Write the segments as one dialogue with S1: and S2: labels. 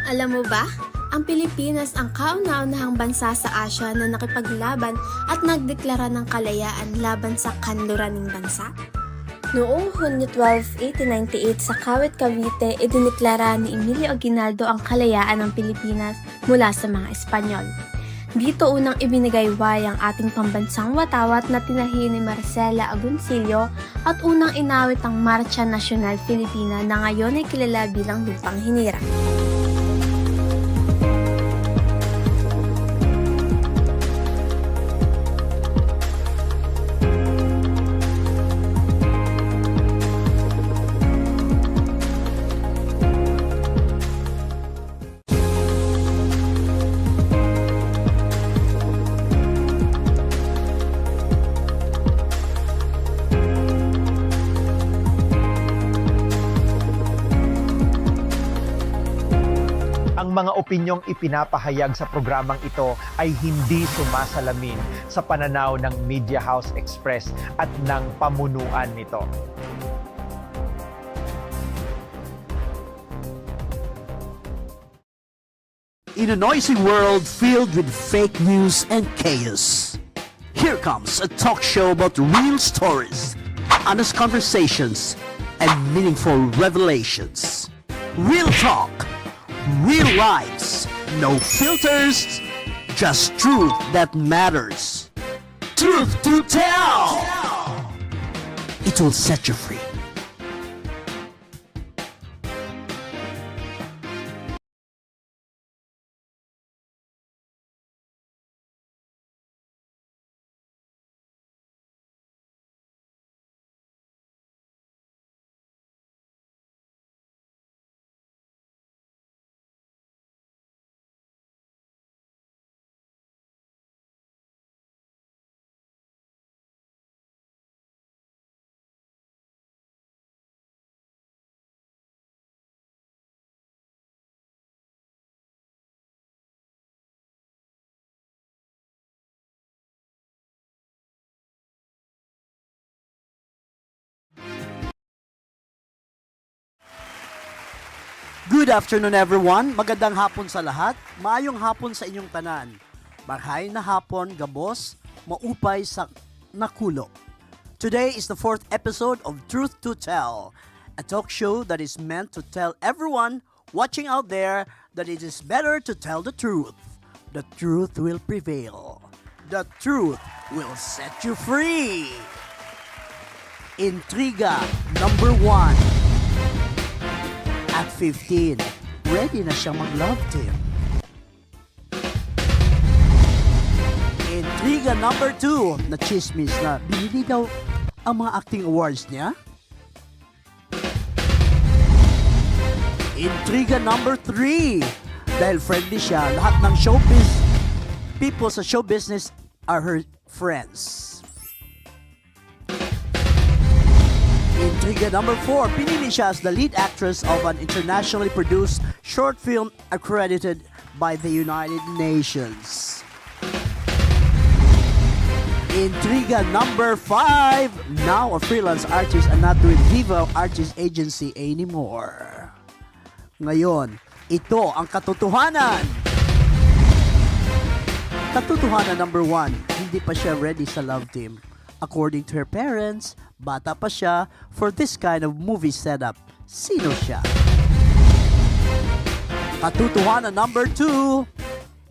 S1: Alam mo ba, ang Pilipinas ang kauna-unahang bansa sa Asya na nakipaglaban at nagdeklara ng kalayaan laban sa kanluraning bansa. Noong Hunyo 12, 1898 sa Kawit, Cavite, idineklara ni Emilio Aguinaldo ang kalayaan ng Pilipinas mula sa mga Espanyol. Dito unang ibinigay wayang ating pambansang watawat na tinahi ni Marcela Agoncillo at unang inawit ang Marcha Nacional Filipina na ngayon ay kilala bilang Lupang Hinirang.
S2: Ang mga opinyong ipinapahayag sa programang ito ay hindi sumasalamin sa pananaw ng Media House Express at ng pamunuan nito.
S3: In a noisy world filled with fake news and chaos, here comes a talk show about real stories, honest conversations, and meaningful revelations. Real talk, real lives, no filters, just truth that matters. Truth to tell! It will set you free. Good afternoon everyone, magandang hapon sa lahat, maayong hapon sa inyong tanan. Marhay na hapon, gabos, maupay sa nakulo. Today is the 4th episode of Truth to Tell, a talk show that is meant to tell everyone watching out there that it is better to tell the truth. The truth will prevail. The truth will set you free. Intriga number 1. At 15, ready na siyang mag-love team. Intriga number 2, na chismis na binili daw ang mga acting awards niya. Intriga number 3, dahil friendly siya, lahat ng showbiz, people sa show business are her friends. Intriga number 4, pinili siya as the lead actress of an internationally produced short film accredited by the United Nations. Intriga number 5, now a freelance artist and not with Viva Artist Agency anymore. Ngayon, ito ang katotohanan. Katotohanan number 1, hindi pa siya ready sa love team. According to her parents, bata pa siya for this kind of movie setup. Sino siya? Katotohanan number 2,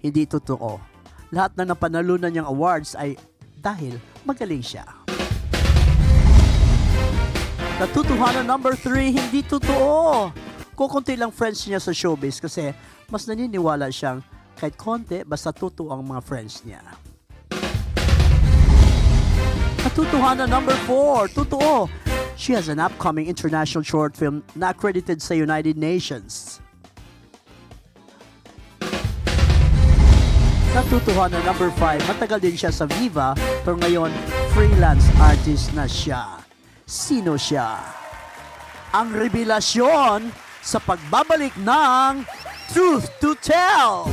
S3: hindi totoo. Lahat na napanalunan niyang awards ay dahil magaling siya. Katotohanan number 3, hindi totoo. Kukunti lang friends niya sa showbiz kasi mas naniniwala siyang kahit konti basta totoo ang mga friends niya. Katotohanan number 4, totoo. She has an upcoming international short film na accredited sa United Nations. Katotohanan number 5, matagal din siya sa Viva pero ngayon freelance artist na siya. Sino siya? Ang revelasyon sa pagbabalik ng Truth to Tell!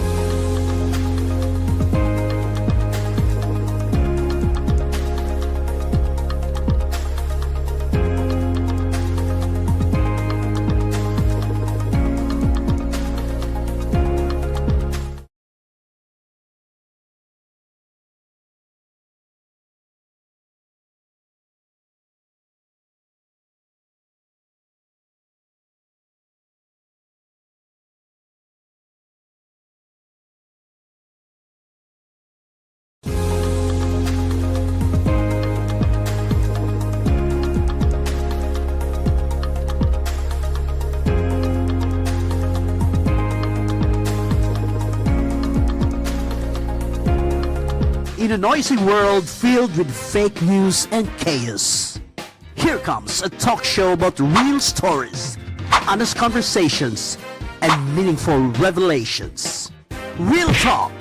S3: In a noisy world filled with fake news and chaos, here comes a talk show about real stories, honest conversations, and meaningful revelations. Real talk,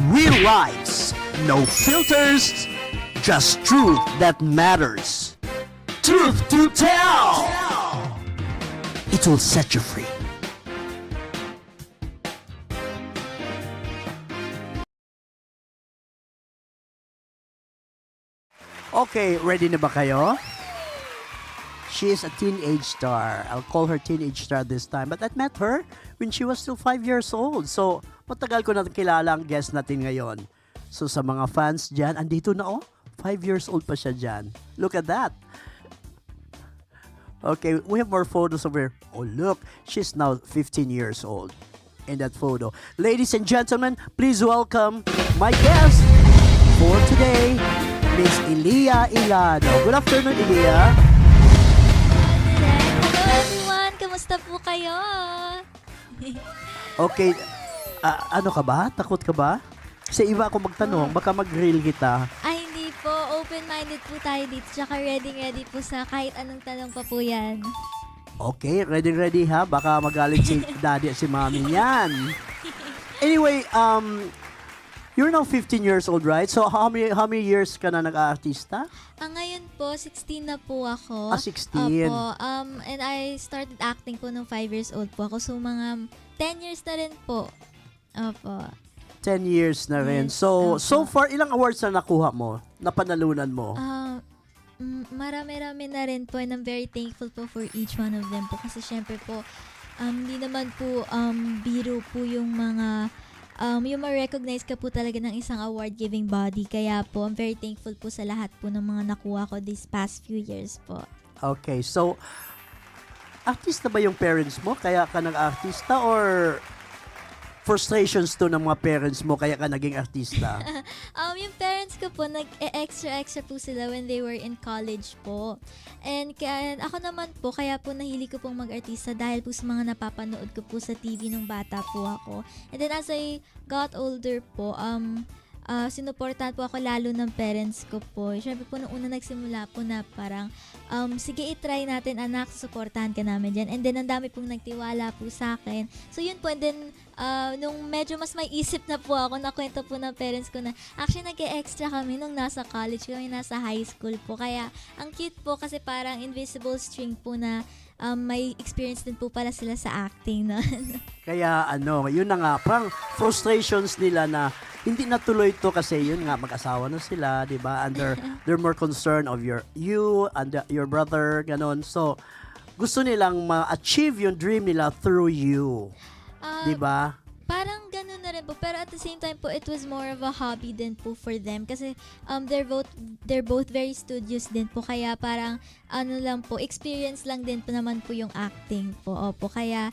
S3: real lives, no filters, just truth that matters. Truth to tell! It will set you free. Okay, ready na ba kayo? She is a teenage star. I'll call her teenage star this time. But I met her when she was still 5 years old. So, matagal ko na kilala ang guest natin ngayon. So, sa mga fans dyan, andito na 5 years old pa siya dyan. Look at that. Okay, we have more photos of her. Oh, look. She's now 15 years old in that photo. Ladies and gentlemen, please welcome my guest for today, Miss Elia Ilano. Good afternoon, Elia.
S4: Hello everyone! Kamusta po kayo?
S3: Okay, ano ka ba? Takot ka ba? Sa iba ako magtanong, baka mag-grill kita.
S4: Ay, hindi po. Open-minded po tayo dito. Tsaka ready po sa kahit anong tanong pa po yan.
S3: Okay, ready ha? Baka magalit si daddy at si mommy niyan. Anyway, you're now 15 years old, right? So how many years ka na nag-aartista?
S4: Ngayon po, 16 na po ako.
S3: 16.
S4: Opo. And I started acting po nung 5 years old po ako. So mga 10 years na rin po. Opo.
S3: 10 years na rin.
S4: Yes,
S3: So far, ilang awards na nakuha mo? Napanalunan mo?
S4: Marami-rami na rin po and I'm very thankful po for each one of them po. Kasi syempre po, hindi naman po biro po yung mga yung ma-recognize ka po talaga ng isang award-giving body. Kaya po, I'm very thankful po sa lahat po ng mga nakuha ko these past few years po.
S3: Okay, so artista ba yung parents mo? Kaya ka nag-artista or frustrations to ng mga parents mo kaya ka naging artista?
S4: Yung parents ko po, nag-extra po sila when they were in college po. And ako naman po, kaya po nahili ko pong mag-artista dahil po sa mga napapanood ko po sa TV nung bata po ako. And then as I got older po, sinuportahan po ako lalo ng parents ko po. Siyempre po, nung una nagsimula po na parang, sige, itry natin anak, suportahan ka namin dyan. And then, ang dami pong nagtiwala po sa akin. So, yun po. And then, nung medyo mas may isip na po ako, nakwento po ng parents ko na, actually, nag-extra kami nung nasa college kami, nasa high school po. Kaya, ang cute po kasi parang invisible string po na may experience din po pala sila sa acting na.
S3: Kaya yun na nga, parang frustrations nila na hindi natuloy to kasi yun nga, mag-asawa na sila, di ba? And they're more concerned of you and your brother, ganon. So, gusto nilang ma-achieve yung dream nila through you. Di ba?
S4: Parang ganun na rin po. Pero at the same time po, it was more of a hobby din po for them. Kasi they're both very studious din po. Kaya parang lang po, experience lang din po naman po yung acting po. Opo. Kaya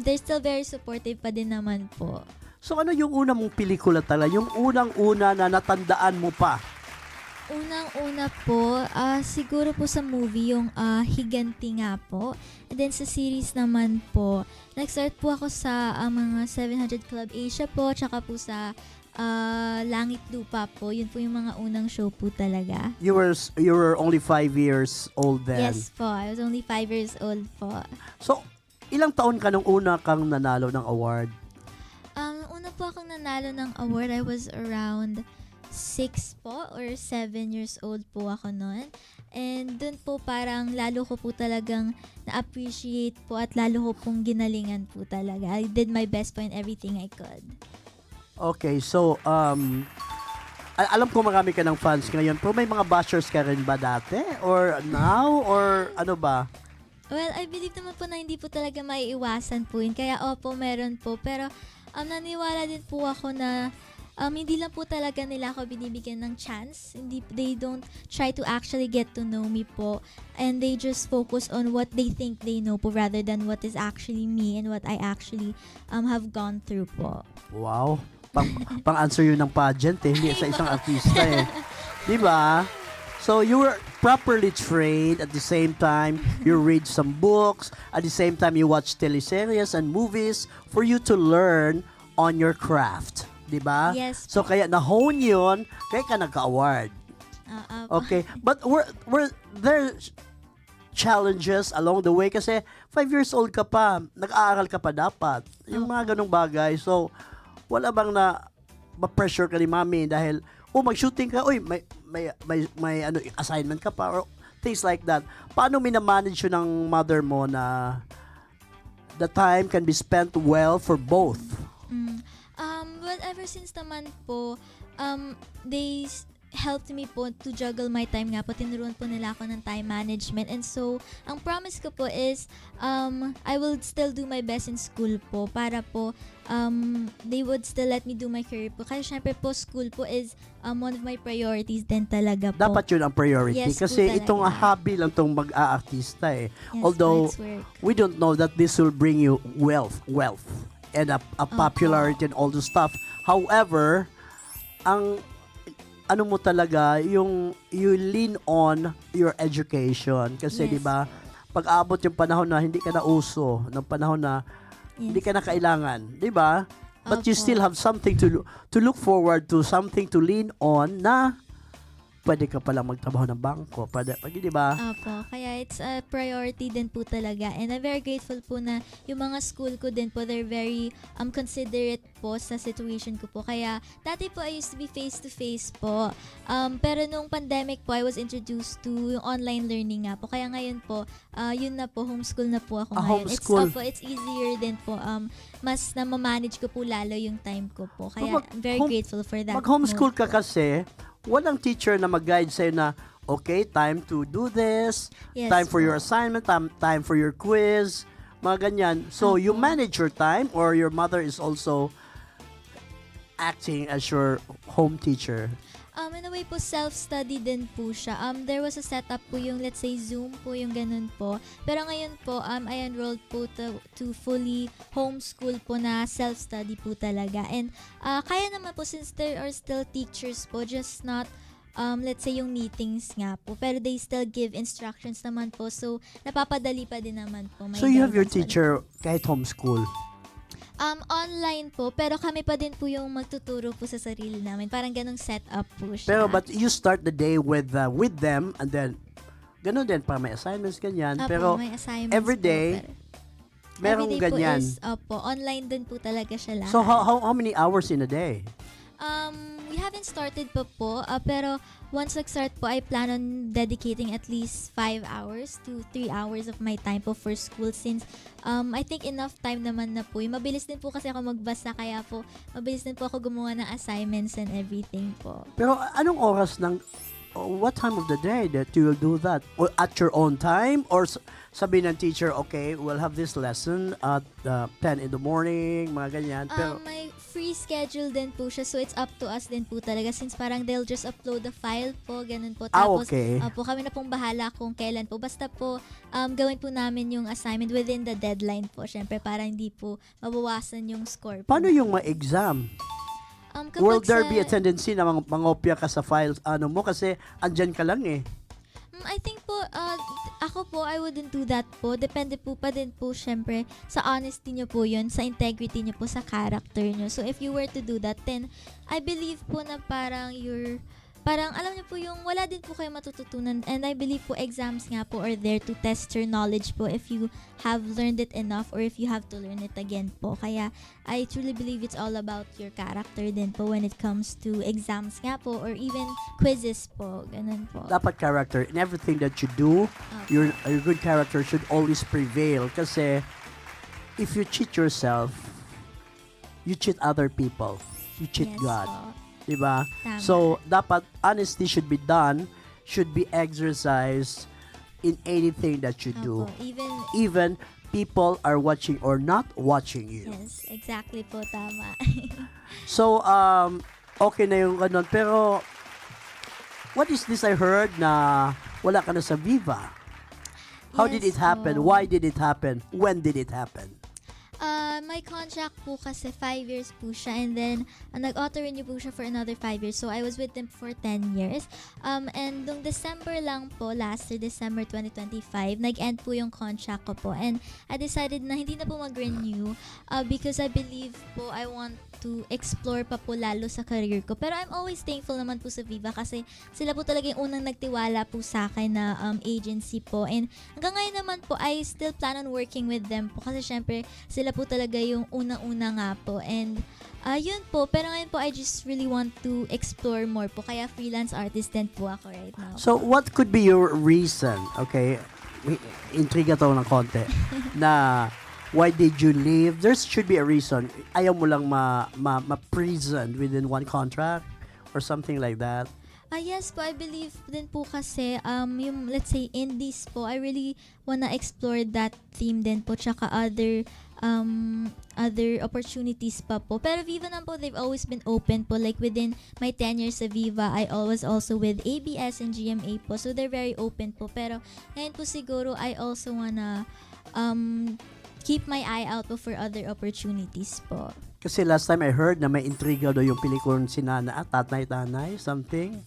S4: they're still very supportive pa din naman po.
S3: So ano yung una mong pelikula talaga? Yung unang-una na natandaan mo pa?
S4: Unang-una po, siguro po sa movie, yung Higanti nga po. And then sa series naman po, nag-start po ako sa mga 700 Club Asia po, tsaka po sa Langit Lupa po. Yun po yung mga unang show po talaga.
S3: You were only 5 years old then?
S4: Yes po, I was only 5 years old po.
S3: So, ilang taon ka nung una kang nanalo ng award?
S4: Una po akong nanalo ng award, I was around 6 po or 7 years old po ako noon. And dun po parang lalo ko po talagang na-appreciate po at lalo ko pong ginalingan po talaga. I did my best po in everything I could.
S3: Okay, so alam ko marami ka ng fans ngayon, pero may mga bashers ka rin ba dati? Or now? Or ano ba?
S4: Well, I believe naman po na hindi po talaga maiiwasan po yun. Kaya opo, meron po. Pero naniwala din po ako na hindi lang po talaga nila ako binibigyan ng chance. They don't try to actually get to know me po. And they just focus on what they think they know po rather than what is actually me and what I actually have gone through po.
S3: Wow. Pang-answer yun ng pageant hindi sa isang artista Di ba? So you were properly trained at the same time you read some books, at the same time you watch teleseries and movies for you to learn on your craft. di ba?
S4: Yes
S3: So,
S4: po.
S3: kaya na-hone yun, kaya ka nagka-award. Okay. But were there challenges along the way? Kasi 5 years old ka pa, nag-aaral ka pa dapat. Yung mga ganong bagay. So, wala bang ma-pressure ka ni mami dahil, mag-shooting ka, may assignment ka pa, or things like that. Paano minamanage yun ng mother mo na the time can be spent well for both?
S4: Well, ever since naman po, they helped me po to juggle my time nga po. Tinuruan po nila ako ng time management. And so, ang promise ko po is, I will still do my best in school po para po, they would still let me do my career po. Kaya syempre po, school po is one of my priorities din talaga po.
S3: Dapat yun ang priority.
S4: Yes po
S3: Kasi
S4: talaga.
S3: itong hobby lang itong mag-aartista eh.
S4: Yes
S3: Although,
S4: po, it's work.
S3: we don't know that this will bring you wealth, and a popularity and all the stuff. However, ang ano mo talaga, yung you lean on your education. Kasi
S4: Yes.
S3: di ba, pag-abot yung panahon na hindi ka na uso, ng panahon na hindi ka na kailangan, di ba? But you
S4: Opo.
S3: still have something to look forward to, something to lean on na pwede ka palang magtrabaho ng bangko. Pwede, di ba?
S4: Opo, kaya it's a priority din po talaga. And I'm very grateful po na yung mga school ko din po, they're very considerate po sa situation ko po. Kaya dati po I used to be face-to-face po. Pero nung pandemic po, I was introduced to yung online learning nga po. Kaya ngayon po, yun na po, homeschool na po ako ngayon.
S3: Homeschool.
S4: It's easier din po. Mas na manage ko po lalo yung time ko po. Kaya
S3: Mag-
S4: I'm very
S3: home-
S4: grateful for that.
S3: Mag-homeschool
S4: mode
S3: ka
S4: po.
S3: kasi, walang teacher na mag-guide sa'yo na, okay, time to do this,
S4: Yes
S3: time for
S4: po.
S3: your assignment, time for your quiz, mga ganyan. So, you
S4: Opo.
S3: manage your time, or your mother is also acting as your home teacher?
S4: In a way po, self-study din po siya. There was a setup po yung, let's say, Zoom po, yung ganun po. Pero ngayon po, I enrolled po to fully homeschool po na self-study po talaga. And kaya naman po, since there are still teachers po, just not, let's say, yung meetings nga po. Pero they still give instructions naman po. So, napapadali pa din naman po. May
S3: So, you have your
S4: guidance pa din.
S3: teacher kahit homeschool.
S4: Online po, pero kami pa din po yung magtuturo po sa sarili namin. Parang ganong setup po siya.
S3: Pero, but you start the day with them, and then, ganun din, pa may assignments, ganyan.
S4: Opo,
S3: Pero,
S4: may assignments
S3: every
S4: po,
S3: day,
S4: pero
S3: merong
S4: everyday
S3: ganyan.
S4: po is, online din po talaga siya lahat.
S3: So, how many hours in a day?
S4: We haven't started pa po, pero once nag-start po, I plan on dedicating at least 5 hours to 3 hours of my time po for school since I think enough time naman na po. Mabilis din po kasi ako magbasa, kaya po mabilis din po ako gumawa ng assignments and everything po.
S3: Pero anong oras what time of the day that you will do that? Or at your own time? Or sabi ng teacher, okay, we'll have this lesson at 10 in the morning, mga ganyan. Pero,
S4: May free schedule din po siya, so it's up to us din po talaga since parang they'll just upload the file po, ganun po. Tapos,
S3: okay.
S4: po kami na pong bahala kung kailan po. Basta po, gawin po namin yung assignment within the deadline po, syempre, para hindi po mabawasan yung score po.
S3: Paano yung ma-exam?
S4: Kapag
S3: Will there be a
S4: sa-
S3: tendency na mangopya ka sa files mo kasi andyan ka lang eh?
S4: I think po, ako po, I wouldn't do that po. Depende po pa din po, syempre, sa honesty nyo po yun, sa integrity nyo po, sa character nyo. So, if you were to do that, then, I believe po na parang alam niyo po yung wala din po kayo matututunan, and I believe po exams nga po are there to test your knowledge po if you have learned it enough or if you have to learn it again po. Kaya I truly believe it's all about your character din po when it comes to exams nga po or even quizzes po. Ganun po.
S3: Dapat character in everything that you do, your good character should always prevail kasi if you cheat yourself, you cheat other people, you cheat
S4: Yes
S3: God.
S4: po.
S3: Diba?
S4: Tama.
S3: So, dapat honesty should be done, should be exercised in anything that you do.
S4: Opo,
S3: Even people are watching or not watching you.
S4: yes, exactly po, tama.
S3: So, okay na yung ganun. Pero, what is this I heard na wala ka na sa Viva? How did
S4: Yes
S3: it happen?
S4: po.
S3: Why did it happen? When did it happen?
S4: My contract po kasi 5 years po siya, and then nag-auto-renew po siya for another 5 years. So I was with them for 10 years. And nung December lang po, last year, December 2025, nag-end po yung contract ko po. And I decided na hindi na po mag-renew because I believe po I want to explore pa po lalo sa career ko. Pero I'm always thankful naman po sa Viva kasi sila po talaga yung unang nagtiwala po sa akin na agency po. And hanggang ngayon naman po, I still plan on working with them po kasi syempre sila po talaga yung unang-una nga po. And yun po, pero ngayon po I just really want to explore more po. Kaya freelance artist din po ako right now.
S3: So, what could be your reason, okay, intriga to ng konti, na why did you leave? There should be a reason. Ayaw mo lang ma-prison within one contract or something like that?
S4: Yes po, I believe din po kasi yung let's say indies po, I really wanna explore that theme din po, tsaka other opportunities pa po. Pero Viva naman po, they've always been open po. Like within my 10 years sa Viva, I was also with ABS and GMA po. So they're very open po. Pero ngayon po siguro, I also wanna keep my eye out po for other opportunities po.
S3: Kasi last time I heard na may intriga daw yung pelikulang si Nana at Tatay-Tanay, something.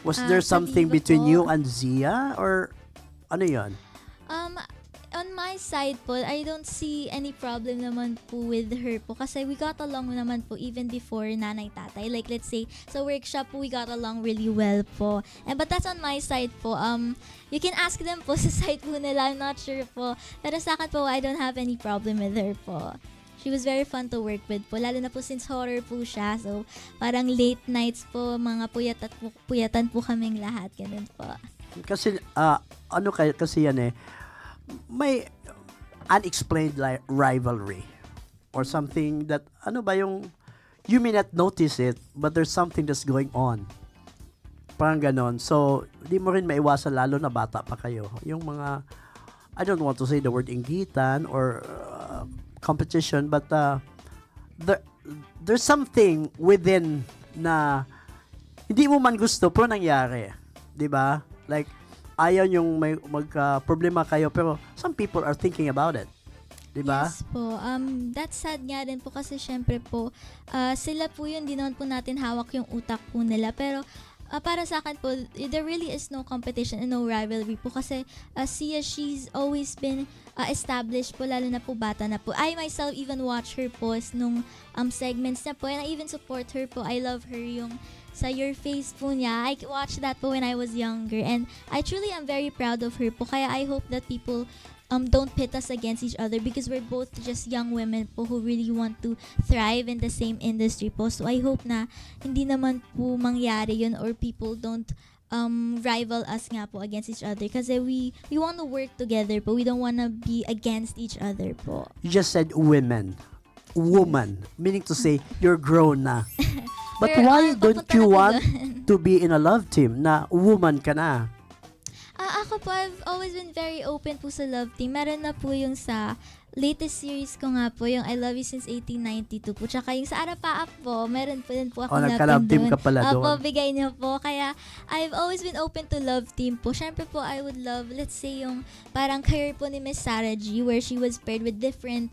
S3: Was there
S4: Sa
S3: something
S4: Viva
S3: between
S4: po.
S3: you and Zia? Or ano yon?
S4: On my side po, I don't see any problem naman po with her po kasi we got along naman po even before nanay tatay. Like let's say sa workshop po, we got along really well po. But that's on my side po. You can ask them po sa side po nila. I'm not sure po. Pero sa akin po, I don't have any problem with her po. She was very fun to work with po. Lalo na po since horror po siya. So, parang late nights po, mga puyatan po kaming lahat. Ganun po.
S3: Kasi, kasi yan may unexplained rivalry or something that, you may not notice it, but there's something that's going on. Parang ganon. So, di mo rin maiwasan lalo na bata pa kayo. Yung mga, I don't want to say the word inggitan or competition, but there's something within na hindi mo man gusto pero nangyari. 'Di ba? Like ayaw yung may magka-problema kayo pero some people are thinking about it. 'Di ba?
S4: Yes po. That's sad nga din po kasi syempre po sila po yun, di naman po natin hawak yung utak po nila. Pero para sa akin po, there really is no competition and no rivalry po kasi Sia, she's always been established po, lalo na po bata na po. I myself even watch her post nung segments na po, and I even support her po. I love her yung sa Your Face po niya. I watched that po when I was younger, and I truly am very proud of her po. Kaya I hope that people don't pit us against each other because we're both just young women po who really want to thrive in the same industry po. So I hope na hindi naman po mangyari yun or people don't rival us nga po against each other kasi we want to work together po. We don't want to be against each other po.
S3: You just said woman, meaning to say you're grown na. But why don't you want to be in a love team na woman ka na?
S4: Ako po, I've always been very open po sa love team. Meron na po yung sa latest series ko nga po, yung I Love You Since 1892 po. Tsaka yung sa Arapaap po, meron po din po ako
S3: nagka-love team ka pala doon.
S4: Opo, bigay niyo po. Kaya, I've always been open to love team po. Siyempre po, I would love, let's say, yung parang career po ni Miss Sarah G, where she was paired with different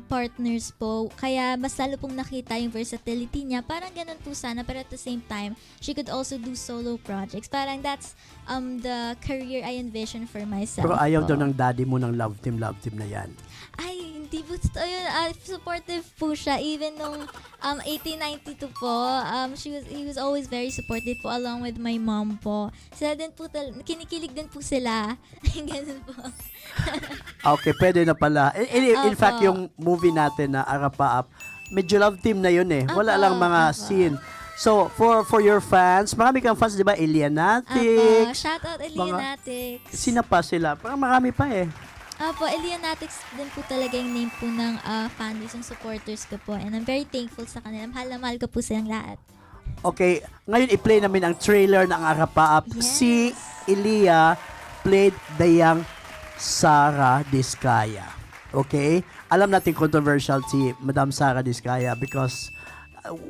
S4: partners po. Kaya, mas lalo pong nakita yung versatility niya. Parang ganun po sana, pero at the same time, she could also do solo projects. Parang that's the career I envision for myself.
S3: Pero ayaw
S4: po.
S3: daw ng daddy mo ng love team na yan.
S4: Ay, hindi po. Ayun, supportive po siya. Even nung 1892 po, he was always very supportive po along with my mom po. Sila din po, kinikilig din po sila. Ganun po.
S3: Okay, pwede na pala. In
S4: Opo.
S3: fact, yung movie natin na Arapaap, medyo love team na yun eh. Wala
S4: Opo,
S3: lang mga
S4: opo.
S3: scene. So, for your fans, marami kang fans, di ba? Elia
S4: Apo, shout out Elianatics.
S3: Sina pa sila? Parang marami pa eh.
S4: Apo, Elianatics din po talaga yung name po ng fanbase, yung supporters ko po. And I'm very thankful sa kanila. Mahal na mahal ko po silang lahat.
S3: Okay, ngayon i-play namin ang trailer ng Arapaap.
S4: Yes.
S3: Si Elia played the young Sarah Diskaya. Okay? Alam natin controversial si Madam Sarah Diskaya because of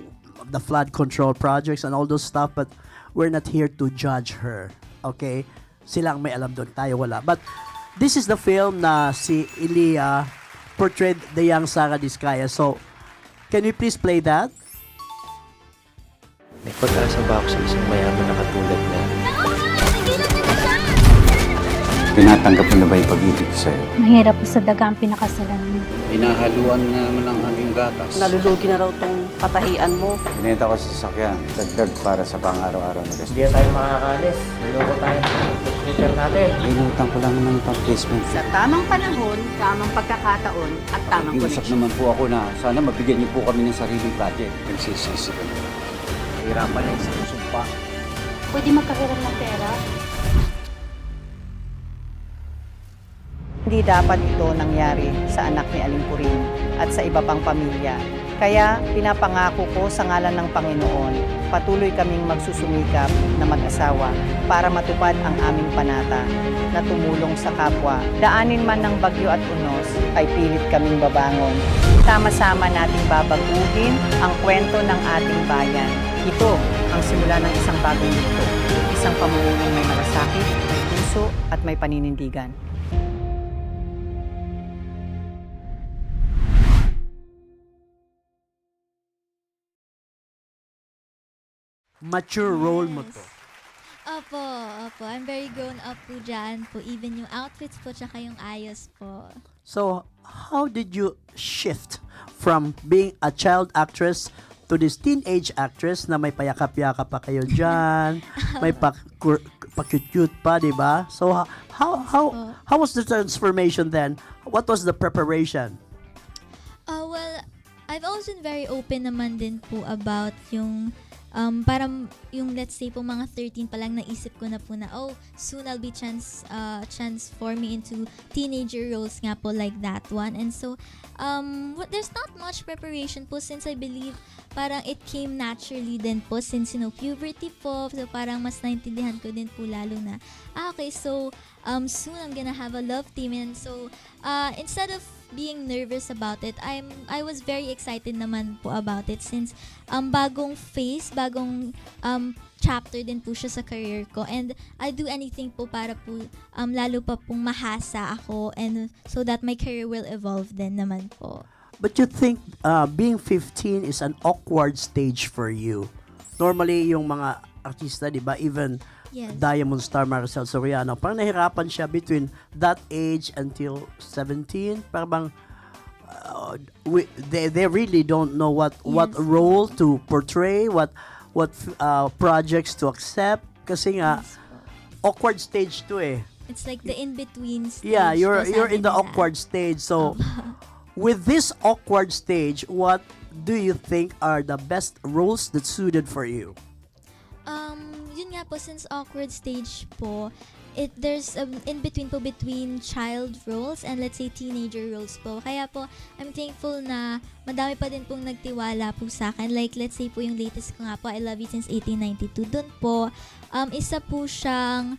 S3: the flood control projects and all those stuff, but we're not here to judge her. Okay? Silang may alam doon, tayo wala. But this is the film na si Elia portrayed the young Sarah Diskaya. So, can we please play that?
S5: May pag-asa ba ako sa isang mayaman na katulad na
S6: Tinatanggap mo na ba yung pag-ibig sa'yo?
S7: Mahirap po sa daga ang pinakasalan mo.
S6: Hinahaluan na naman ang aming gatas.
S8: Nalulugi na raw tong patahian mo.
S6: Binenta ko sa sasakyan, dagdag para sa pang-araw-araw na gasto.
S5: hindi na tayo makakalis. Niloko tayo ng picture natin.
S6: Inutang ko lang naman yung replacement.
S8: Sa tamang panahon, tamang pagkakataon, at tamang
S6: Nag-iusap
S8: connection.
S6: naman po ako na sana mabigyan niyo po kami ng sariling project. Nagsisisi ko na.
S5: Hirapan na yung sinusumpa.
S7: Pwede magkahiram ng pera?
S8: Hindi dapat ito nangyari sa anak ni Aling Puring at sa iba pang pamilya. Kaya pinapangako ko sa ngalan ng Panginoon, patuloy kaming magsusumikap na mag-asawa para matupad ang aming panata na tumulong sa kapwa. Daanin man ng bagyo at unos, ay pilit kaming babangon. Sama-sama nating babaguhin ang kwento ng ating bayan. Ito ang simula ng isang bagong yugto, isang pamumuno may malasakit, may puso at may paninindigan.
S3: Mature role mo to.
S4: Opo. I'm very grown up po dyan po. Even yung outfits po, tsaka yung ayos po.
S3: So, how did you shift from being a child actress to this teenage actress na may payakap-yakap pa kayo dyan, may pa-cute pa, di ba? So, how was the transformation then? What was the preparation?
S4: Well, I've always been very open naman din po about yung parang yung let's say po mga 13 pa lang naisip ko na po na soon I'll be transform me into teenager roles nga po like that one. And so there's not much preparation po since I believe parang it came naturally din po since puberty po, so parang mas naintindihan ko din po lalo na okay, so soon I'm gonna have a love team. And so instead of being nervous about it, I was very excited naman po about it since bagong phase, bagong chapter din po siya sa career ko, and I do anything po para po lalo pa pong mahasa ako and so that my career will evolve din naman po.
S3: But you think being 15 is an awkward stage for you? Normally, yung mga artista, di ba, even
S4: Yes.
S3: Diamond Star Maricel Soriano, parang nahirapan siya between that age until 17. Parang bang, they really don't know what
S4: Yes.
S3: role to portray, what projects to accept. Kasi nga,
S4: Yes po.
S3: awkward stage to eh.
S4: It's like the in-between stage.
S3: Yeah, you're
S4: po,
S3: in
S4: sabi
S3: the
S4: nila.
S3: awkward stage. So, with this awkward stage, what do you think are the best roles that suited for you?
S4: Yun nga po, since awkward stage po, there's in between po between child roles and let's say teenager roles po. Kaya po, I'm thankful na madami pa din pong nagtiwala po sa akin. Like, let's say po yung latest ko nga po, I Love You Since 1892. Doon po, isa po siyang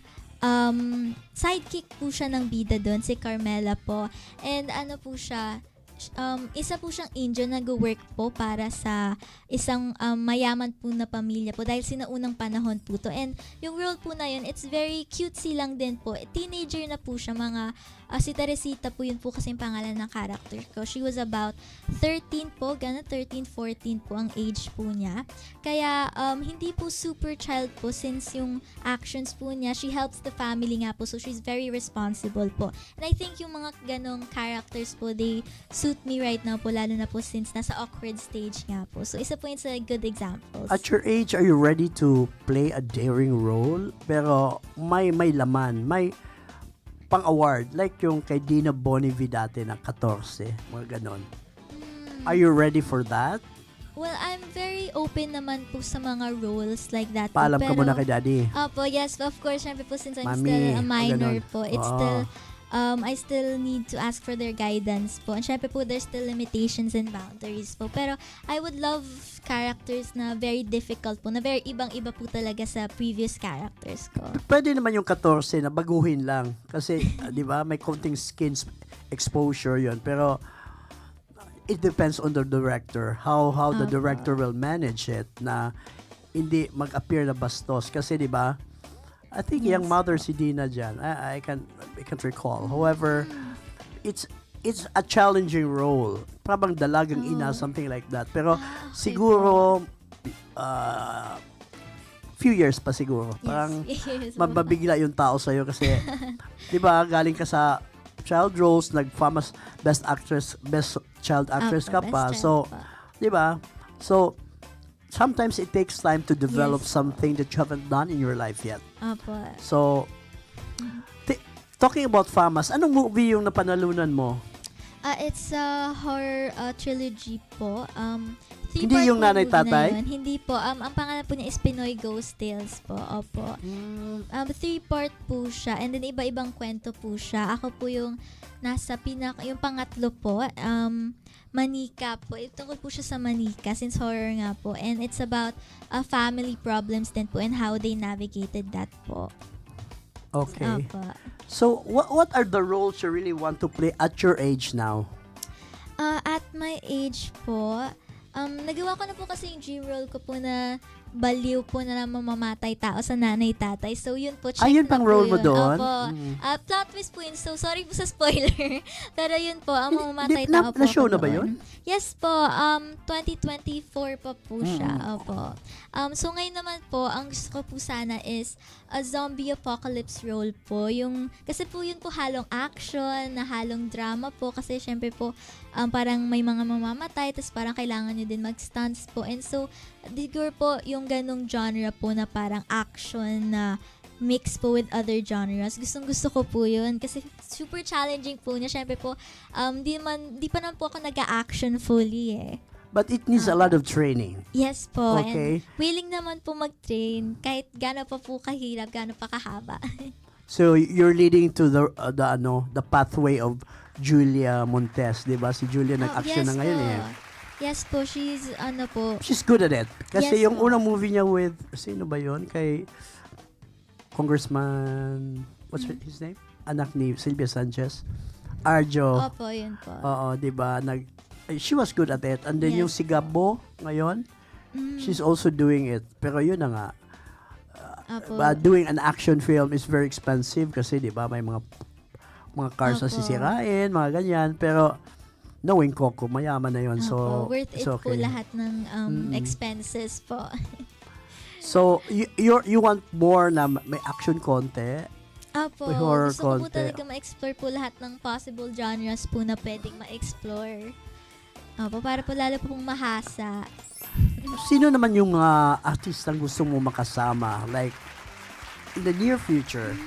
S4: sidekick po siya ng bida doon, si Carmela po. And ano po siya, isa po siyang angel na go-work po para sa isang mayaman po na pamilya po dahil sinaunang panahon po to. And yung role po na yun, it's very cutesy lang din po. Teenager na po siya, mga si Teresita po yun po kasi yung pangalan ng character ko. She was about 13 po, 13, 14 po ang age po niya. Kaya hindi po super child po since yung actions po niya, she helps the family nga po, so she's very responsible po. And I think yung mga ganong characters po, they suit me right now po, lalo na po since nasa awkward stage nga po. So isa po yun sa good examples.
S3: At your age, are you ready to play a daring role? Pero may laman, may pang-award. Like yung kay Dina Bonivi dati na 14, mga ganon. Are you ready for that?
S4: Well, I'm very open naman po sa mga roles like that.
S3: Paalam
S4: po,
S3: ka muna kay Daddy.
S4: Opo, yes, of course. Syempre po, since I'm
S3: Mami,
S4: still a minor
S3: ganun.
S4: po, it's
S3: Oo.
S4: still, I still need to ask for their guidance po. And syempre po, there's still limitations and boundaries po. Pero I would love characters na very difficult po, na very ibang-iba po talaga sa previous characters ko.
S3: Pwede naman yung 14 na baguhin lang. Kasi, di ba, may konting skin exposure yon. Pero, it depends on the director. How the director will manage it na hindi mag-appear na bastos. Kasi, di ba, I think
S4: Yes.
S3: yung mother si Dina dyan, I can't recall. However, it's it's a challenging role. Parang dalagang ina, something like that. Pero
S4: Okay
S3: siguro, few years pa siguro. Parang
S4: yes po.
S3: mababigla yung tao sa'yo kasi, di ba, galing ka sa child roles, nag-famous best child actress ka
S4: Best
S3: pa.
S4: child
S3: So,
S4: pa.
S3: di ba? So, sometimes it takes time to develop
S4: Yes.
S3: something that you haven't done in your life yet.
S4: Opo.
S3: So, talking about famous, anong movie yung napanalunan mo?
S4: It's a horror trilogy po.
S3: Hindi
S4: Three-part
S3: yung
S4: po
S3: Nanay
S4: movie na
S3: Tatay?
S4: yun. Hindi po. Ang pangalan po niya is Pinoy Ghost Tales po. Opo. 3-part po siya. And then iba-ibang kwento po siya. Ako po yung nasa yung pangatlo po. Manika po. Tungkol po siya sa Manika since horror nga po. And it's about family problems din po and how they navigated that po.
S3: Okay.
S4: Opo.
S3: So, what are the roles you really want to play at your age now?
S4: At my age po, nagawa ko na po kasi yung dream role ko po na baliw po na mamamatay tao sa nanay tatay. So yun po, check
S3: Yun
S4: na
S3: pang
S4: po
S3: role mo
S4: yun.
S3: doon?
S4: Opo.
S3: Mm.
S4: Plot twist po yun. So sorry po sa spoiler. Pero yun po, ang mamamatay
S3: Hindi-
S4: tao po
S3: na-show
S4: ako
S3: na ba
S4: doon.
S3: yun?
S4: Yes po, 2024 pa po siya. Opo. So ngayon naman po, ang gusto ko po sana is a zombie apocalypse role po. Kasi po yun po halong action, na halong drama po. Kasi syempre po, parang may mga mamamatay, tapos parang kailangan nyo din mag-stunts po. And so, siguro po yung ganong genre po na parang action na mix po with other genres. Gustong gusto ko po yun kasi super challenging po niya. Syempre po, di pa naman po ako nag-action fully eh.
S3: But it needs a lot of training.
S4: Yes po.
S3: Okay.
S4: And willing naman po mag-train kahit gaano pa po kahirap, gaano pa kahaba.
S3: So you're leading to the pathway of Julia Montes, 'di ba? Si Julia nag-action na ngayon eh.
S4: Yes po, she's
S3: She's good at it. Kasi
S4: Yes
S3: yung
S4: po.
S3: unang movie niya with sino ba 'yon? Kay Congressman what's his name? Anak ni Sylvia Sanchez. Arjo.
S4: Opo, yun po.
S3: Oo, 'di ba? She was good at it. And then
S4: Yes.
S3: yung si Gabo ngayon, she's also doing it. Pero yun na nga,
S4: Opo.
S3: doing an action film is very expensive kasi 'di ba may mga cars na
S4: Opo.
S3: sisirain, mga ganyan. Pero knowing Coco, mayaman na yon. So
S4: Opo, worth it
S3: it's okay.
S4: po lahat ng expenses po.
S3: So you want more na may action konti.
S4: Opo,
S3: May horror
S4: gusto ko po
S3: konti.
S4: talaga ma-explore po lahat ng possible genres po na pwedeng ma-explore. Opo, para po lalo po pong mahasa.
S3: Sino naman yung artistang gusto mo makasama? Like, in the near future?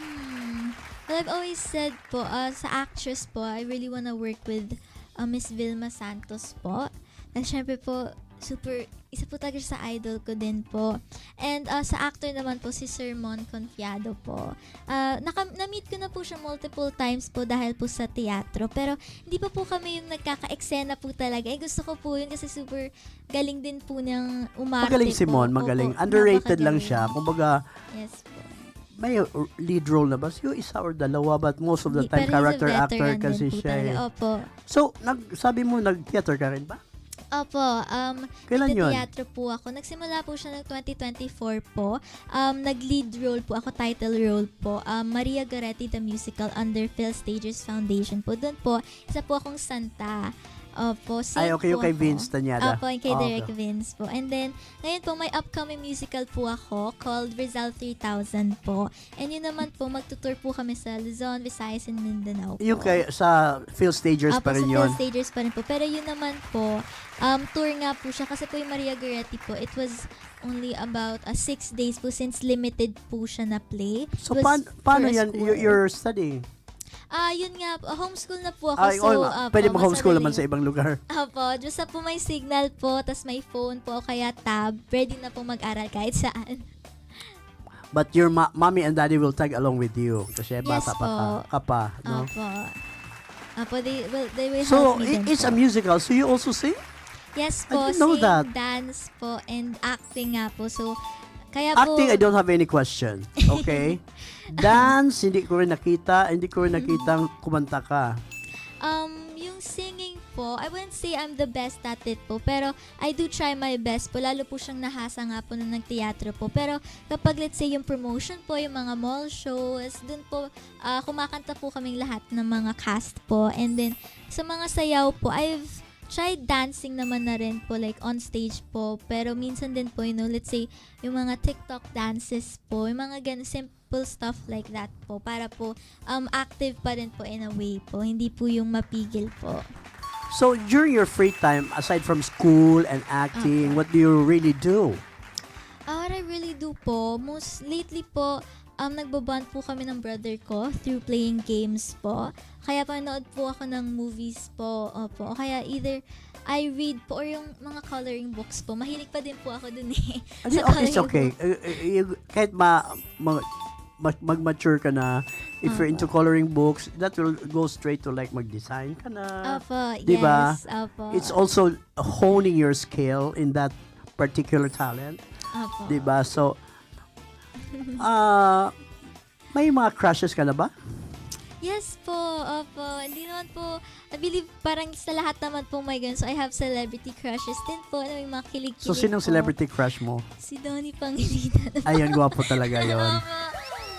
S4: Well, I've always said po, sa actress po, I really wanna work with Miss Vilma Santos po. At syempre po, isa po talaga siya sa idol ko din po. And sa actor naman po, si Sir Mon Confiado po. Na-meet ko na po siya multiple times po dahil po sa teatro. Pero hindi pa po kami yung nagkaka-eksena po talaga. Gusto ko po yun kasi super galing din po niyang umarte
S3: Magaling si
S4: po.
S3: Mon, magaling. Underrated lang siya.
S4: napakagaling.
S3: Kumbaga,
S4: Yes po.
S3: may lead role na ba? Yung isa or dalawa, but most of the time,
S4: Pero he's a
S3: character actor
S4: veteran din
S3: kasi
S4: po
S3: siya.
S4: talaga.
S3: Eh.
S4: Opo.
S3: So, sabi mo, nag-theater ka rin ba?
S4: Opo,
S3: Kailan yun?
S4: nagte-teatro po ako. Nagsimula po siya ng 2024 po. Nag-lead role po ako, title role po. Maria Goretti the Musical under Phil Stagers Foundation po. Doon po, isa po akong Santa. Opo,
S3: Ay,
S4: sing
S3: okay, yung
S4: po
S3: kay
S4: ako.
S3: Vince Tanyada.
S4: Opo, yung kay Derek
S3: okay.
S4: Vince po. And then, ngayon po, may upcoming musical po ako called Rizal 3000 po. And yun naman po, magtutour po kami sa Luzon, Visayas, and Mindanao po.
S3: Yung sa Phil Stagers pa rin
S4: Sa
S3: yun.
S4: Phil Stagers pa rin po. Pero yun naman po, tour nga po siya. Kasi po yung Maria Goretti po, it was only about 6 days po since limited po siya na play.
S3: So,
S4: It was
S3: paano
S4: for a
S3: yan?
S4: school.
S3: You're studying?
S4: Yun nga, homeschool na po ako.
S3: Ay,
S4: So,
S3: pwede
S4: po,
S3: mag-homeschool naman
S4: masarili-
S3: sa ibang lugar.
S4: Opo, just po may signal po, tas may phone po, o kaya tab. Ready na po mag-aral kahit saan.
S3: But your mommy and daddy will tag along with you. Kasi
S4: Yes
S3: bata pa ka pa, no?
S4: Opo, they will
S3: So,
S4: help me din
S3: it's
S4: po.
S3: a musical. So, you also sing?
S4: Yes
S3: I
S4: po,
S3: didn't know
S4: sing,
S3: that.
S4: dance po, and acting nga po. So, kaya po,
S3: Acting, I don't have any question. Okay? Dance, hindi ko rin nakita. Hindi ko rin nakita kumanta ka.
S4: yung singing po, I wouldn't say I'm the best at it po, pero I do try my best po. Lalo po siyang nahasa nga po nung nagteatro po. Pero kapag let's say yung promotion po, yung mga mall shows, dun po, kumakanta po kaming lahat ng mga cast po. And then, sa mga sayaw po, I've tried dancing naman na rin po, like on stage po. Pero minsan din po, let's say, yung mga TikTok dances po, yung mga ganun, simple stuff like that po. Para po, active pa rin po in a way po. Hindi po yung mapigil po.
S3: So, during your free time, aside from school and acting, what do you really do?
S4: What I really do po, most lately po, nagbabond po kami ng brother ko through playing games po. Kaya panood po ako ng movies po. Opo. O kaya either I read po or yung mga coloring books po. Mahilig pa din po ako dun eh.
S3: It's okay. Kahit mag-mature ka na, if you're into coloring books, that will go straight to like mag-design ka na.
S4: Opo,
S3: Diba?
S4: yes. Opo.
S3: It's also honing your skill in that particular talent.
S4: Opo.
S3: Diba? So, may mga crushes ka na ba?
S4: Yes po, opo. Hindi naman po, I believe parang sa lahat naman po may ganun. So I have celebrity crushes din po. May mga kilig-kilig
S3: So, sinong
S4: po.
S3: celebrity crush mo?
S4: Si Donnie Pangilinan.
S3: Ayun, gwapo talaga yon.
S4: Opo.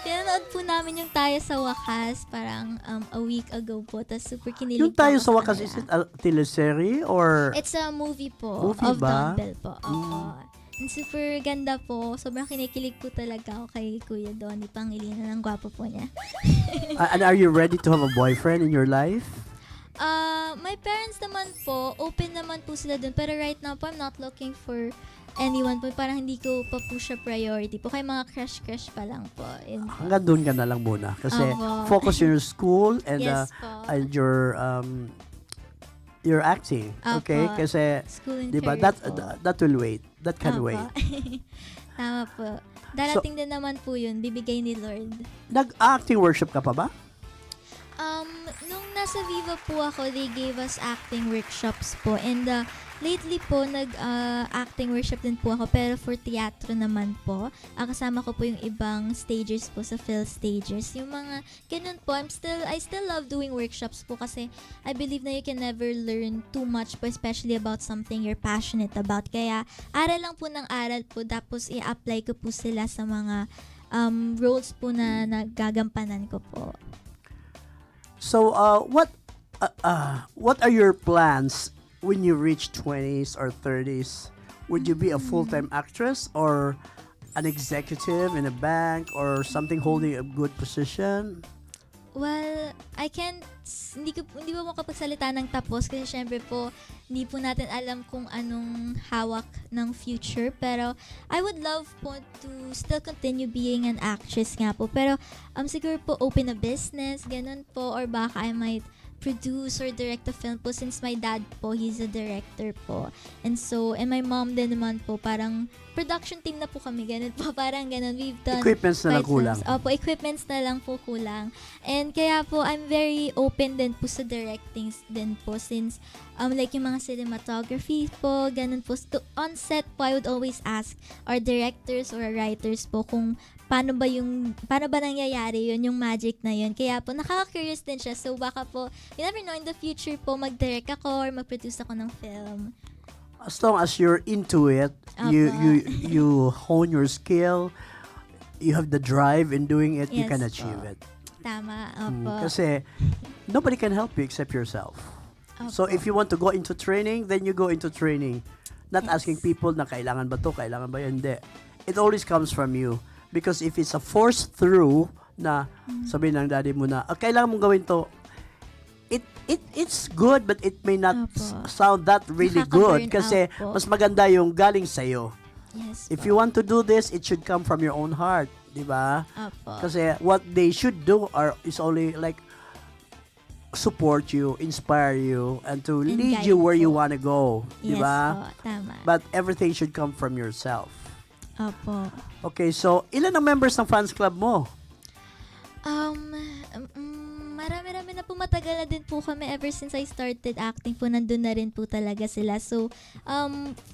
S4: Pinanood po namin yung Tayo sa Wakas parang a week ago po. Tapos super kinilig
S3: Yung
S4: po
S3: Tayo
S4: ako
S3: sa Wakas,
S4: kanila.
S3: is it a teleserye or...
S4: It's a movie po.
S3: Movie
S4: of
S3: ba?
S4: Dumbbell po. Opo. And super ganda po. Sobrang kinikilig po talaga ako kay Kuya Donnie Pangilinan. Ang gwapo po niya.
S3: And are you ready to have a boyfriend in your life?
S4: My parents naman po, open naman po sila dun. Pero right now po, I'm not looking for anyone po. Parang hindi ko pa po siya priority po. Kaya mga crush-crush pa lang po. Yun po.
S3: Hanggang doon ka na lang muna. Kasi
S4: Opo.
S3: focus on your school and,
S4: Yes po.
S3: and your acting. Okay?
S4: Opo.
S3: Kasi,
S4: School and
S3: diba,
S4: career po.
S3: that will wait. That can
S4: Opo.
S3: wait.
S4: Tama po. Darating din naman po yun. Bibigay ni Lord.
S3: Nag-acting workshop ka pa ba?
S4: Nung nasa Viva po ako, they gave us acting workshops po. And lately po, nag-acting workshop din po ako. Pero for teatro naman po. Kasama ko po yung ibang stagers po sa Phil Stagers. Yung mga ganun po. I still love doing workshops po kasi I believe na you can never learn too much po, especially about something you're passionate about. Kaya aral lang po ng aral po. Tapos i-apply ko po sila sa mga roles po na nagagampanan ko po.
S3: So, what are your plans when you reach 20s or 30s? Would you be a full-time actress or an executive in a bank or something holding a good position?
S4: Well, hindi po makapagsalita ng tapos kasi syempre po, hindi po natin alam kung anong hawak ng future. Pero, I would love po to still continue being an actress nga po. Pero, siguro po open a business, ganun po, or baka I might produce or direct a film po since my dad po, he's a director po. And my mom din naman po, parang production team na po kami, ganun po, parang ganun. We've done
S3: Equipments na lang kulang.
S4: Opo, equipments na lang po kulang. And kaya po, I'm very open din po sa directing din po since like yung mga cinematography po, ganun po. On set po, I would always ask our directors or writers po kung paano ba nangyayari yun, yung magic na yun. Kaya po, nakaka-curious din siya. So, baka po, you never know, in the future po, mag-direct ako or mag-produce ako ng film.
S3: As long as you're into it, you hone your skill, you have the drive in doing it, you
S4: Yes
S3: can
S4: po.
S3: achieve it.
S4: Tama, opo.
S3: Kasi nobody can help you except yourself.
S4: Opo.
S3: So if you want to go into training, then you go into training. Not
S4: Yes.
S3: asking people na kailangan ba to, kailangan ba yan, hindi. It always comes from you. Because if it's a force through na sabihin ng daddy mo na, kailangan mong gawin to, it's good but it may not
S4: Opo.
S3: sound that really good
S4: Nakaka-burn
S3: kasi
S4: out po.
S3: mas maganda yung galing sa'yo.
S4: Yes
S3: If
S4: po.
S3: you want to do this, it should come from your own heart, di ba?
S4: Opo.
S3: Kasi what they should do is only like support you, inspire you, and to
S4: And
S3: lead
S4: guide
S3: you where you
S4: po.
S3: want to go, di
S4: Yes
S3: ba?
S4: po, tama.
S3: But everything should come from yourself.
S4: Opo.
S3: Okay, so ilan ang members ng fans club mo?
S4: Um, Marami-rami na po, matagal na din po kami ever since I started acting po, nandun na rin po talaga sila. So,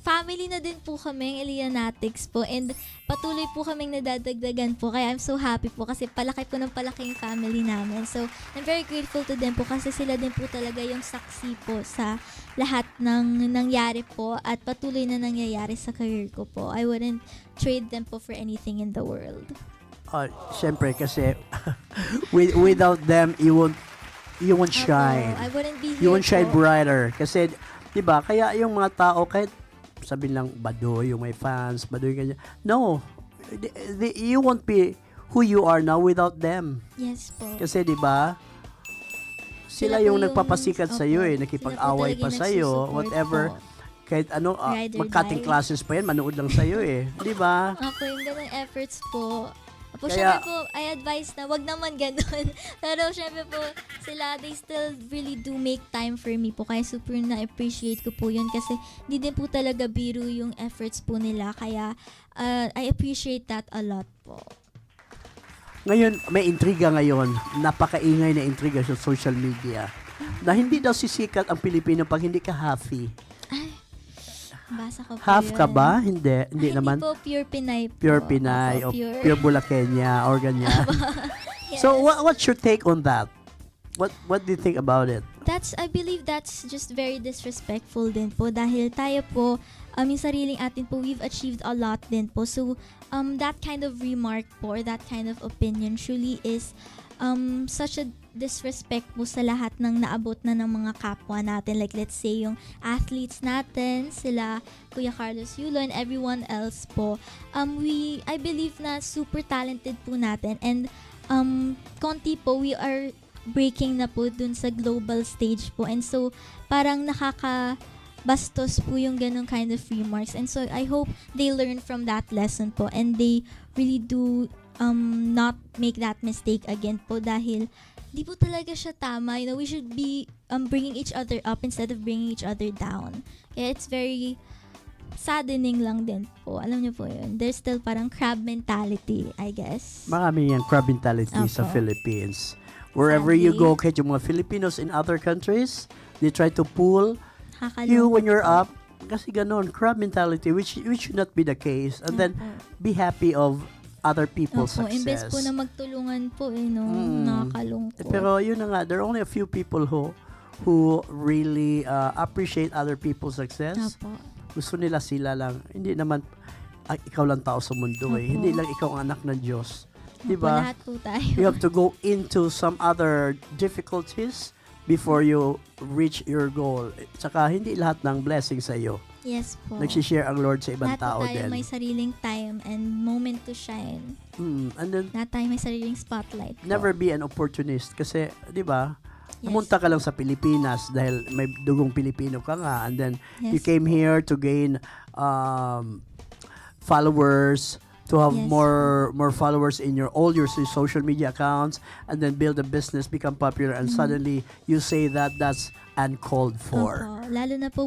S4: family na din po kami, ang Elianatics po, and patuloy po kaming nadadagdagan po. Kaya I'm so happy po kasi palaki po ng palaki yung family namin. So, I'm very grateful to them po kasi sila din po talaga yung saksi po sa lahat ng nangyari po at patuloy na nangyayari sa career ko po. I wouldn't trade them po for anything in the world.
S3: Siyempre, kasi without them, you won't shine.
S4: I wouldn't be here
S3: You won't shine
S4: po.
S3: brighter. Kasi, di ba, kaya yung mga tao, kahit sabihin lang, baduy, yung may fans, baduy, ganyan. No, you won't be who you are now without them.
S4: Yes po.
S3: Kasi, di ba, sila
S4: Sila po
S3: yung
S4: yung-
S3: nagpapasikat sa iyo,
S4: Opo.
S3: nakipag-away
S4: Sila po
S3: pa
S4: talaga
S3: sa iyo,
S4: nagsusupport
S3: whatever.
S4: po.
S3: Kahit ano,
S4: Ride or
S3: mag-cutting
S4: die.
S3: classes pa yan, manood lang sa iyo eh. Di ba?
S4: Apo, yung ganun efforts po. Apo,
S3: Kaya-
S4: syempre po, I advise na wag naman ganun. Pero syempre po, sila, they still really do make time for me po. Kaya super na-appreciate ko po yun kasi hindi din po talaga biro yung efforts po nila. Kaya I appreciate that a lot po.
S3: Ngayon, may intriga ngayon. Napakaingay na intriga sa social media. Na hindi daw sisikat ang Pilipino pag hindi ka happy.
S4: Basa ko po
S3: Half
S4: yun.
S3: ka ba? Hindi. Hindi
S4: Ay,
S3: naman.
S4: Hindi po, pure Pinay po.
S3: Pure Pinay o
S4: Opo,
S3: pure Bulakenya or ganyan.
S4: Yes.
S3: So, what's your take on that? What do you think about it?
S4: I believe that's just very disrespectful din po dahil tayo po, yung sariling atin po, we've achieved a lot din po. So, that kind of remark po or that kind of opinion truly is such a disrespect po sa lahat ng naabot na ng mga kapwa natin. Like, let's say, yung athletes natin, sila Kuya Carlos Yulo and everyone else po. I believe na super talented po natin and konti po, we are breaking na po dun sa global stage po. And so, parang nakakabastos po yung ganong kind of remarks. And so, I hope they learn from that lesson po and they really do not make that mistake again po dahil di po talaga siya tama. You know, we should be bringing each other up instead of bringing each other down. Kaya it's very saddening lang din po. Alam niyo po yun. There's still parang crab mentality, I guess.
S3: Marami yung crab mentality sa
S4: Opo.
S3: Philippines. Wherever you
S4: Sadly.
S3: go, kahit yung mga Filipinos in other countries, they try to pull
S4: Nakakalungkot
S3: you when you're
S4: po.
S3: up. Kasi ganon, crab mentality, which should not be the case. And then,
S4: Opo.
S3: be happy of other people's
S4: Opo, imbes
S3: success.
S4: po na magtulungan po, no? Nakakalungkot.
S3: Pero yun na nga, there are only a few people who really appreciate other people's success.
S4: Opo.
S3: Gusto nila sila lang. Hindi naman ikaw lang tao sa mundo eh.
S4: Opo.
S3: Hindi lang ikaw ang anak ng Diyos.
S4: Opo,
S3: Diba?
S4: lahat po tayo.
S3: You have to go into some other difficulties before you reach your goal. Tsaka hindi lahat ng blessing sa iyo.
S4: Yes po.
S3: Nagsishare ang Lord sa ibang
S4: Lahat
S3: tao
S4: po tayo
S3: din.
S4: may sariling time and moment to shine.
S3: And then,
S4: Lahat tayo may sariling spotlight po.
S3: never be an opportunist. Kasi, di ba,
S4: Yes.
S3: pumunta ka lang sa Pilipinas dahil may dugong Pilipino ka nga. And then, you
S4: Yes.
S3: came here to gain followers, to have
S4: Yes.
S3: more followers in all your social media accounts, and then build a business, become popular, and suddenly you say that that's uncalled for.
S4: Opo. Lalo na po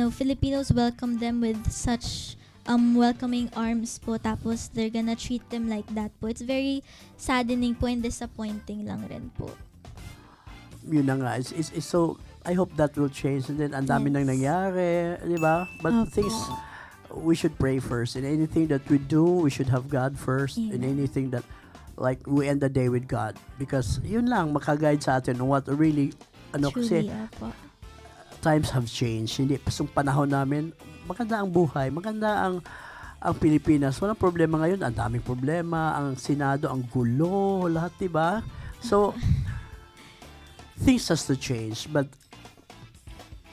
S4: Filipinos welcome them with such welcoming arms po. Tapos they're gonna treat them like that po. It's very saddening po and disappointing lang rin po.
S3: Yun na nga. It's so, I hope that will change. And then, ang dami
S4: Yes.
S3: nang nangyari, di ba? But
S4: Opo.
S3: things, we should pray first. In anything that we do, we should have God first. In
S4: Amen.
S3: anything that, like, we end the day with God. Because yun lang, makaguide sa atin on what really, kasi
S4: Truly, opo.
S3: times have changed. Hindi, pasong panahon namin, maganda ang buhay, maganda ang Pilipinas. Walang problema ngayon, ang daming problema, ang Senado, ang gulo, lahat, di ba? So, things has to change, but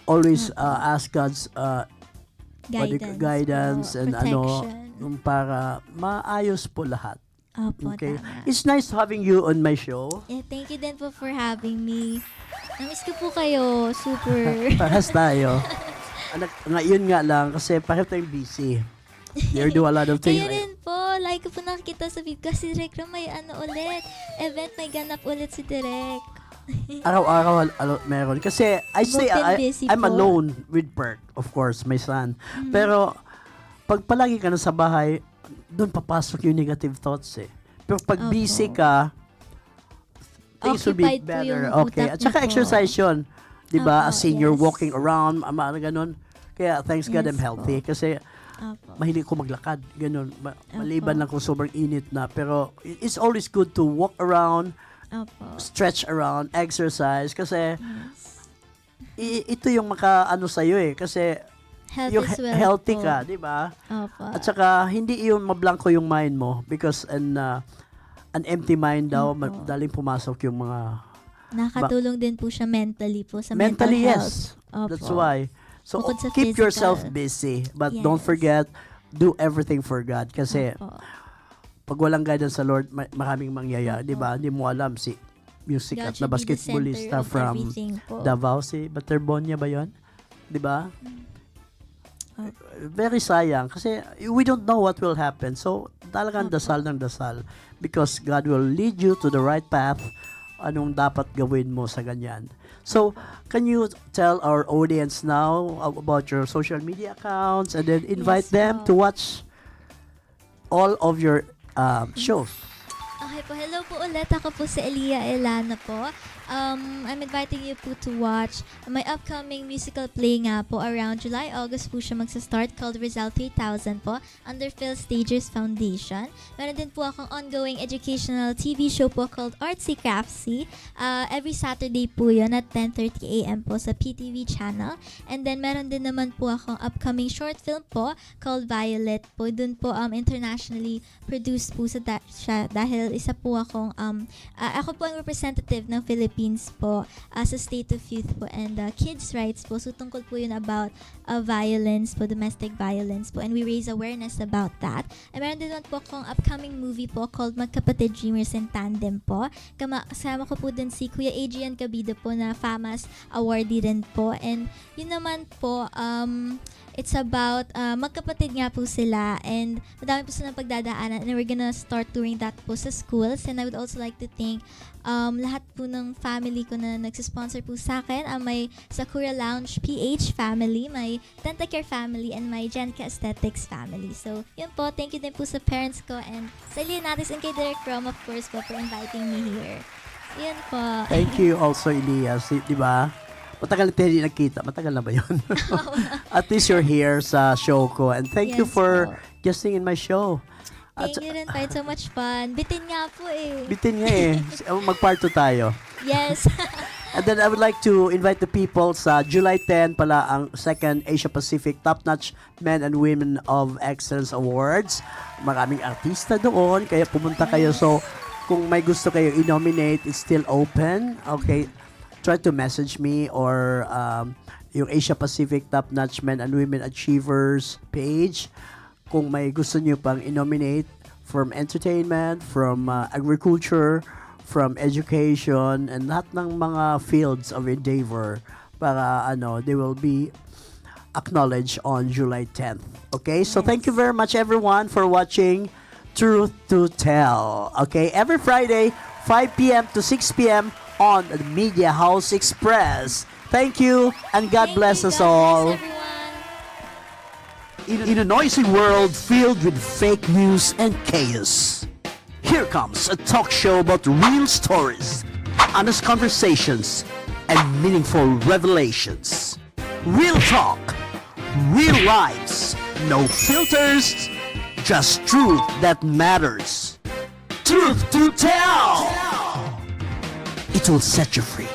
S3: always ask God's guidance
S4: po,
S3: and
S4: protection.
S3: para maayos po lahat.
S4: Opo,
S3: Okay.
S4: tama.
S3: It's nice having you on my show.
S4: Yeah, thank you din po for having me. Namiss ko po kayo. Super.
S3: Parehas tayo. Ngayon nga lang, kasi parehas tayong busy. You do a lot of things.
S4: Kaya rin po, like ko po nakikita sa video kasi Direk may ulit. Event, may ganap ulit si Direk.
S3: Araw-araw meron. Kasi I say
S4: Booked and busy
S3: I'm
S4: po.
S3: alone with Bert, of course, my son. Pero pag palagi ka na sa bahay, doon papasok yung negative thoughts eh. Pero pag
S4: Opo.
S3: busy ka, things will be
S4: Occupied po
S3: better.
S4: yung
S3: Okay.
S4: utak
S3: At saka
S4: niyo po.
S3: exercise yun. Diba?
S4: Opo,
S3: As in, you're
S4: yes.
S3: walking around, ganun. Kaya thanks God
S4: Yes
S3: I'm healthy.
S4: po.
S3: Kasi
S4: Opo.
S3: mahilig ko maglakad. Ganun. Maliban
S4: Opo.
S3: lang kung sobrang init na. Pero it's always good to walk around,
S4: Opo.
S3: stretch around, exercise. Kasi
S4: Yes.
S3: ito yung maka-ano sa'yo eh. Kasi
S4: Health
S3: yung
S4: is wealth
S3: healthy
S4: po.
S3: ka, di ba?
S4: Opo.
S3: At saka, hindi yun mablangko yung mind mo because an empty mind daw,
S4: Opo.
S3: madaling pumasok yung mga...
S4: Nakatulong din po siya mentally po sa
S3: Mentally,
S4: mental health.
S3: yes.
S4: Opo.
S3: That's why. So,
S4: Bukod sa
S3: keep
S4: physical.
S3: yourself busy. But don't
S4: Yes.
S3: forget, do everything for God. Kasi,
S4: Opo.
S3: pag walang guidance sa Lord, maraming mangyayari.
S4: Opo.
S3: Di ba? Hindi mo alam yung
S4: God
S3: sikat
S4: should
S3: na
S4: be the
S3: basketballista
S4: center of
S3: from
S4: everything po.
S3: Davao, si Baterbonia ba yun? Di ba?
S4: Opo.
S3: Very sayang kasi we don't know what will happen. So, talagang
S4: Opo.
S3: dasal ng dasal because God will lead you to the right path anong dapat gawin mo sa ganyan. So, can you tell our audience now about your social media accounts and then invite
S4: Yes,
S3: them to watch all of your shows?
S4: Okay po, hello po ulit. Ako po si Elia Ilano po. I'm inviting you po to watch my upcoming musical play nga po around July, August po siya magsa-start called Rizal 3000 po under Phil Stagers Foundation. Meron din po akong ongoing educational TV show po called Artsy Craftsy. Every Saturday po yun at 10:30 a.m. po sa PTV channel. And then meron din naman po akong upcoming short film po called Violet po. Dun po internationally produced po siya dahil isa po akong ako po ang representative ng Philippines po sa State of Youth po and kids rights po. So tungkol po yun about violence po, domestic violence po, and we raise awareness about that. And meron din naman po akong upcoming movie po called Magkapatid Dreamers in Tandem po. Kasama ko po din si Kuya Adrian Cabida po na FAMAS awardee rin po. And yun naman po, it's about magkapatid nga po sila and madami po silang pagdadaanan and we're gonna start doing that po sa schools. And I would also like to thank lahat po ng family ko na nagsisponsor po sa akin. May Sakura Lounge PH family, may Tentacare family, and my Jenka Aesthetics family. So, yun po. Thank you din po sa parents ko and sa Leonatis and kay Derek Rom, of course po, for inviting me here. Yun po.
S3: Thank you also, Elias. Di ba? Matagal na tayo hindi nagkita. Matagal na ba yun? At least you're here sa show ko. And thank you
S4: Yes
S3: for
S4: po.
S3: guesting in my show.
S4: Thank you rin po. It's so much fun. Bitin nga po eh.
S3: Bitin nga eh. Mag-part 2 tayo.
S4: Yes.
S3: And then I would like to invite the people sa July 10 pala ang second Asia Pacific Top Notch Men and Women of Excellence Awards. Maraming artista doon, kaya pumunta kayo. So, kung may gusto kayo i-nominate, it's still open. Okay, try to message me or yung Asia Pacific Top Notch Men and Women Achievers page. Kung may gusto nyo pang i-nominate from entertainment, from agriculture, from education, and lahat ng mga fields of endeavor para they will be acknowledged on July 10th. Okay? So thank you very much everyone for watching Truth to Tell. Okay? Every Friday, 5 p.m. to 6 p.m. on the Media House Express. Thank you and God bless us all.
S4: Bless everyone.
S3: In a noisy world filled with fake news and chaos, here comes a talk show about real stories, honest conversations, and meaningful revelations. Real talk, real lives, no filters, just truth that matters. Truth to tell! It will set you free.